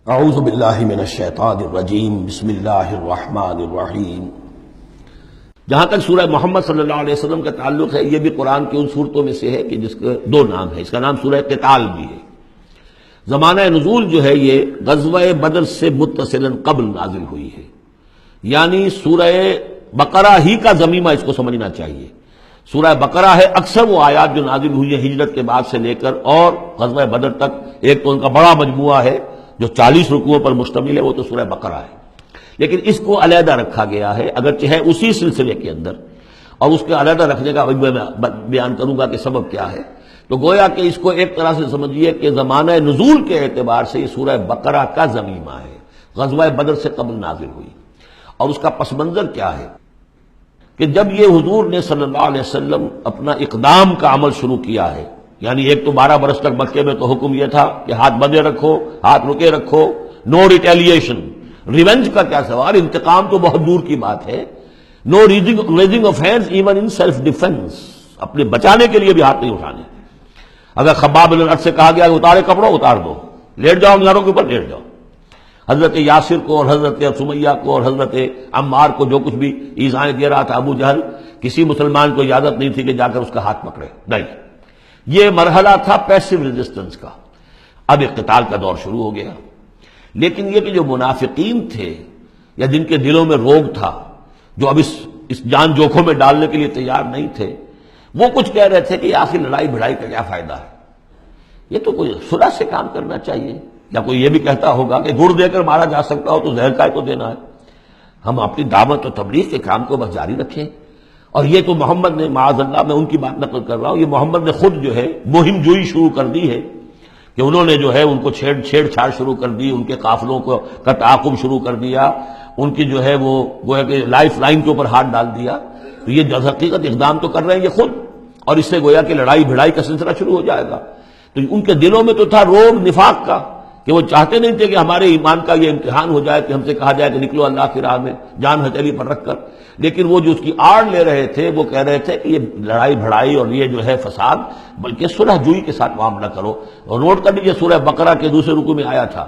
اعوذ باللہ من الشیطان الرجیم بسم اللہ الرحمن الرحیم۔ جہاں تک سورہ محمد صلی اللہ علیہ وسلم کا تعلق ہے، یہ بھی قرآن کی ان صورتوں میں سے ہے کہ جس کے دو نام ہے۔ اس کا نام سورہ قتال بھی ہے۔ زمانہ نزول جو ہے یہ غزوہ بدر سے متصلاً قبل نازل ہوئی ہے، یعنی سورہ بقرہ ہی کا ضمیمہ اس کو سمجھنا چاہیے۔ سورہ بقرہ ہے، اکثر وہ آیات جو نازل ہوئی ہیں ہجرت کے بعد سے لے کر اور غزوہ بدر تک، ایک تو ان کا بڑا مجموعہ ہے جو 40 رکوعوں پر مشتمل ہے، وہ تو سورہ بقرہ ہے، لیکن اس کو علیحدہ رکھا گیا ہے، اگرچہ ہے اسی سلسلے کے اندر، اور اس کے علیحدہ رکھنے کا میں بیان کروں گا کہ سبب کیا ہے۔ تو گویا کہ اس کو ایک طرح سے سمجھیے کہ زمانہ نزول کے اعتبار سے یہ سورہ بقرہ کا ضمیمہ ہے، غزوہ بدر سے قبل نازل ہوئی۔ اور اس کا پس منظر کیا ہے کہ جب یہ حضور نے صلی اللہ علیہ وسلم اپنا اقدام کا عمل شروع کیا ہے، یعنی ایک تو 12 برس تک مکے میں تو حکم یہ تھا کہ ہاتھ بندھے رکھو، ہاتھ رکے رکھو، نو ریٹیلیشن، ریونج کا کیا سوال، انتقام تو بہت دور کی بات ہے، no raising of hands even in self defence, اپنے بچانے کے لیے بھی ہاتھ نہیں اٹھانے۔ اگر خباب بن الارت سے کہا گیا کہ اتارے کپڑوں اتار دو، لیٹ جاؤ گھروں کے اوپر لیٹ جاؤ۔ حضرت یاسر کو اور حضرت سمیہ کو اور حضرت عمار کو جو کچھ بھی ایذائیں دے رہا تھا ابو جہل، کسی مسلمان کو اجازت نہیں تھی کہ جا کر اس کا ہاتھ پکڑے، نہیں۔ یہ مرحلہ تھا پیسو ریزسٹنس کا۔ اب اقتتال کا دور شروع ہو گیا، لیکن یہ کہ جو منافقین تھے یا جن کے دلوں میں روگ تھا، جو اب اس جان جوکھوں میں ڈالنے کے لیے تیار نہیں تھے، وہ کچھ کہہ رہے تھے کہ آخر لڑائی بھڑائی کا کیا فائدہ ہے، یہ تو کوئی صلح سے کام کرنا چاہیے۔ یا کوئی یہ بھی کہتا ہوگا کہ گڑ دے کر مارا جا سکتا ہو تو زہر کا کو دینا ہے، ہم اپنی دعوت و تبلیغ کے کام کو بس جاری رکھیں۔ اور یہ تو محمد نے، معاذ اللہ میں ان کی بات نقل کر رہا ہوں، یہ محمد نے خود جو ہے مہم جوئی شروع کر دی ہے کہ انہوں نے جو ہے ان کو چھیڑ چھاڑ شروع کر دی، ان کے قافلوں کا تعاقب شروع کر دیا، ان کی جو ہے وہ گویا کہ لائف لائن کے اوپر ہاتھ ڈال دیا۔ تو یہ جو حقیقت اقدام تو کر رہے ہیں یہ خود، اور اس سے گویا کہ لڑائی بھڑائی کا سلسلہ شروع ہو جائے گا۔ تو ان کے دلوں میں تو تھا روگ نفاق کا، کہ وہ چاہتے نہیں تھے کہ ہمارے ایمان کا یہ امتحان ہو جائے کہ ہم سے کہا جائے کہ نکلو اللہ کی راہ میں جان ہتھیلی پر رکھ کر، لیکن وہ جو اس کی آڑ لے رہے تھے وہ کہہ رہے تھے کہ یہ لڑائی بھڑائی اور یہ جو ہے فساد، بلکہ صلح جوئی کے ساتھ معاملہ کرو۔ اور نوٹ کر لیجیے سورہ بقرہ کے دوسرے رکوع میں آیا تھا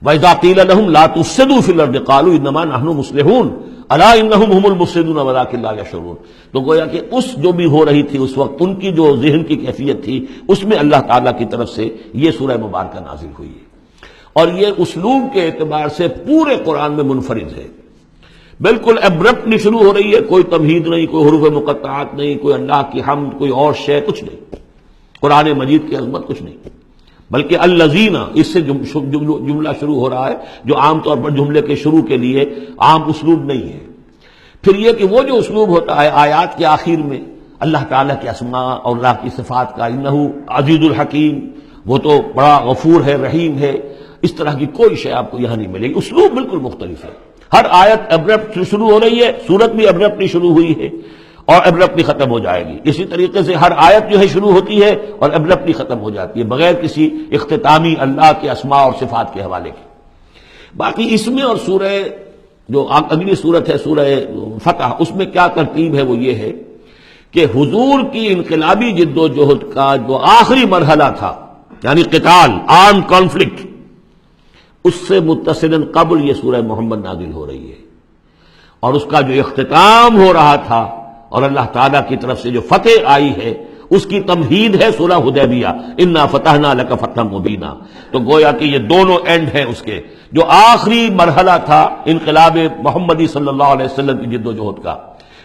وَإِذَا قِيلَ لَهُمْ لَا تُفْسِدُوا فِي الْأَرْضِ قَالُوا إِنَّمَا نَحْنُ مُصْلِحُونَ أَلَا إِنَّهُمْ هُمُ الْمُفْسِدُونَ وَلَٰكِن لَا يَشْعُرُونَ۔ تو گویا کہ اس جو بھی ہو رہی تھی اس وقت، ان کی جو ذہن کی کیفیت تھی، اس میں اللہ تعالیٰ کی طرف سے یہ سورہ مبارکہ نازل ہوئی ہے، اور یہ اسلوب کے اعتبار سے پورے قرآن میں منفرد ہے۔ بالکل ابرپٹلی شروع ہو رہی ہے، کوئی تمہید نہیں، کوئی حروف مقطعات نہیں، کوئی اللہ کی حمد، کوئی اور شے، کچھ نہیں۔ قرآن مجید کی عظمت کچھ نہیں، بلکہ الذین، اس سے جملہ شروع ہو رہا ہے جو عام طور پر جملے کے شروع کے لیے عام اسلوب نہیں ہے۔ پھر یہ کہ وہ جو اسلوب ہوتا ہے آیات کے آخر میں اللہ تعالیٰ کے اسماء اور اللہ کی صفات کا، انہ عزیز الحکیم، وہ تو بڑا غفور ہے، رحیم ہے، اس طرح کی کوئی شے آپ کو یہاں نہیں ملے گی۔ اسلوب بالکل مختلف ہے، ہر آیت ابرپٹ شروع ہو رہی ہے، سورت بھی ابرپٹلی شروع ہوئی ہے اور ابرپٹلی ختم ہو جائے گی۔ اسی طریقے سے ہر آیت جو ہے شروع ہوتی ہے اور ابرپٹلی ختم ہو جاتی ہے، بغیر کسی اختتامی اللہ کے اسماء اور صفات کے حوالے کے۔ باقی اس میں اور سورہ جو اگلی سورت ہے سورہ فتح، اس میں کیا ترتیب ہے وہ یہ ہے کہ حضور کی انقلابی جد و جہد کا جو آخری مرحلہ تھا، یعنی قتال، آرم کانفلکٹ، اس سے متصلاً قبل یہ سورہ محمد نازل ہو رہی ہے، اور اس کا جو اختتام ہو رہا تھا اور اللہ تعالیٰ کی طرف سے جو فتح آئی ہے اس کی تمہید ہے سورہ حدیبیہ، انا فتحنا لک فتحا مبینا۔ تو گویا کہ یہ دونوں اینڈ ہیں اس کے، جو آخری مرحلہ تھا انقلاب محمدی صلی اللہ علیہ وسلم کی جد و جہد کا،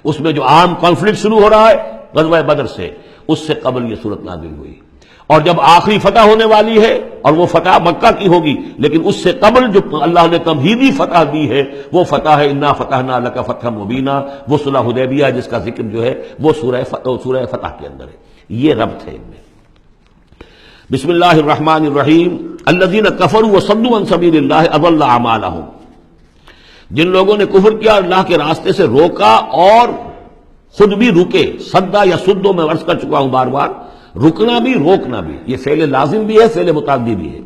اس میں جو عام کانفلکٹ شروع ہو رہا ہے غزوہ بدر سے، اس سے قبل یہ سورت نازل ہوئی۔ اور جب آخری فتح ہونے والی ہے اور وہ فتح مکہ کی ہوگی، لیکن اس سے قبل جو اللہ نے تمہیدی فتح دی ہے وہ فتح ہے انا فتحنا لک فتحا مبینا، وہ صلح حدیبیہ جس کا ذکر جو ہے وہ سورہ فتح کے اندر ہے۔ یہ ربط ہے ان میں۔ بسم اللہ الرحمن الرحیم۔ الذین کفروا وصدوا عن سبیل اللہ اضل اعمالہم، جن لوگوں نے کفر کیا اور اللہ کے راستے سے روکا اور خود بھی رکے، صدا یا سدو میں عرض کر چکا ہوں بار بار، رکنا بھی روکنا بھی، یہ فعل لازم بھی ہے، فعل متعدی بھی ہے۔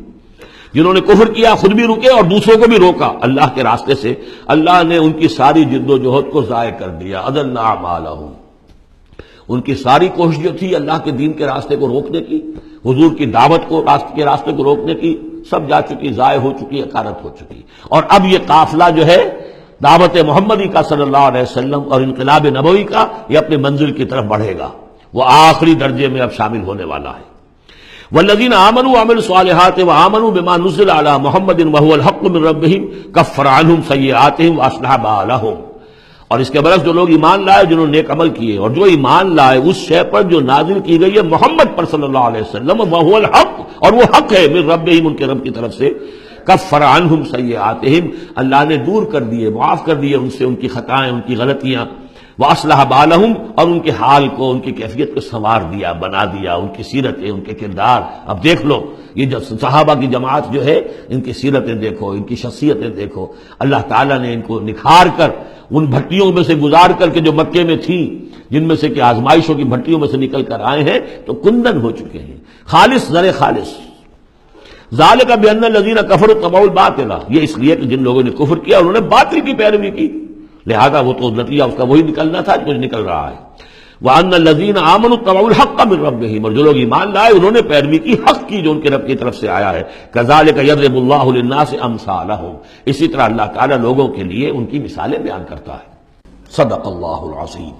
جنہوں نے کفر کیا خود بھی رکے اور دوسروں کو بھی روکا اللہ کے راستے سے، اللہ نے ان کی ساری جد و جہد کو ضائع کر دیا۔ اضل اعمالہم، ان کی ساری کوشش جو تھی اللہ کے دین کے راستے کو روکنے کی، حضور کی دعوت کو کے راستے کو روکنے کی، سب جا چکی، ضائع ہو چکی، اکارت ہو چکی. اور اب یہ قافلہ جو ہے دعوت محمدی کا صلی اللہ علیہ وسلم اور انقلاب نبوی کا، یہ اپنے منزل کی طرف بڑھے گا، وہ آخری درجے میں اب شامل ہونے والا ہے. والذین آمنوا وعملوا الصالحات وآمنوا بما نزل علی محمد وهو الحق من ربهم کفر عنہم سیئاتہم واصلح بالہم. اور اس کے برعکس جو لوگ ایمان لائے، جنہوں نے نیک عمل کیے، اور جو ایمان لائے اس شے پر جو نازل کی گئی ہے محمد پر صلی اللہ علیہ وسلم، وهو الحق، اور وہ حق ہے، من ربهم، ان کے رب کی طرف سے، کفر عنہم سیئاتہم، اللہ نے دور کر دیے، معاف کر دیے ان سے ان کی خطائیں، ان کی غلطیاں، واصلح بالہم، اور ان کے حال کو، ان کی کیفیت کو سنوار دیا، بنا دیا، ان کی سیرتیں، ان کے کردار. اب دیکھ لو یہ جو صحابہ کی جماعت جو ہے، ان کی سیرتیں دیکھو، ان کی شخصیتیں دیکھو. اللہ تعالیٰ نے ان کو نکھار کر ان بھٹیوں میں سے گزار کر کے جو مکے میں تھیں، جن میں سے کہ آزمائشوں کی بھٹیوں میں سے نکل کر آئے ہیں، تو کندن ہو چکے ہیں، خالص زر خالص. ذالک بان الذین کفروا اتبعوا الباطل، یہ اس لیے کہ جن لوگوں نے کفر کیا انہوں نے باطل کی پیروی کی، لہذا وہ تو نتیجہ اس کا وہی نکلنا تھا جو نکل رہا ہے. وان الذین آمنوا اتبعوا الحق من ربهم، اور جو لوگ ایمان لائے انہوں نے پیروی کی حق کی جو ان کے رب کی طرف سے آیا ہے. کذالک یضرب اللہ للناس امثالهم، اسی طرح اللہ تعالیٰ لوگوں کے لیے ان کی مثالیں بیان کرتا ہے. صدق اللہ العظیم.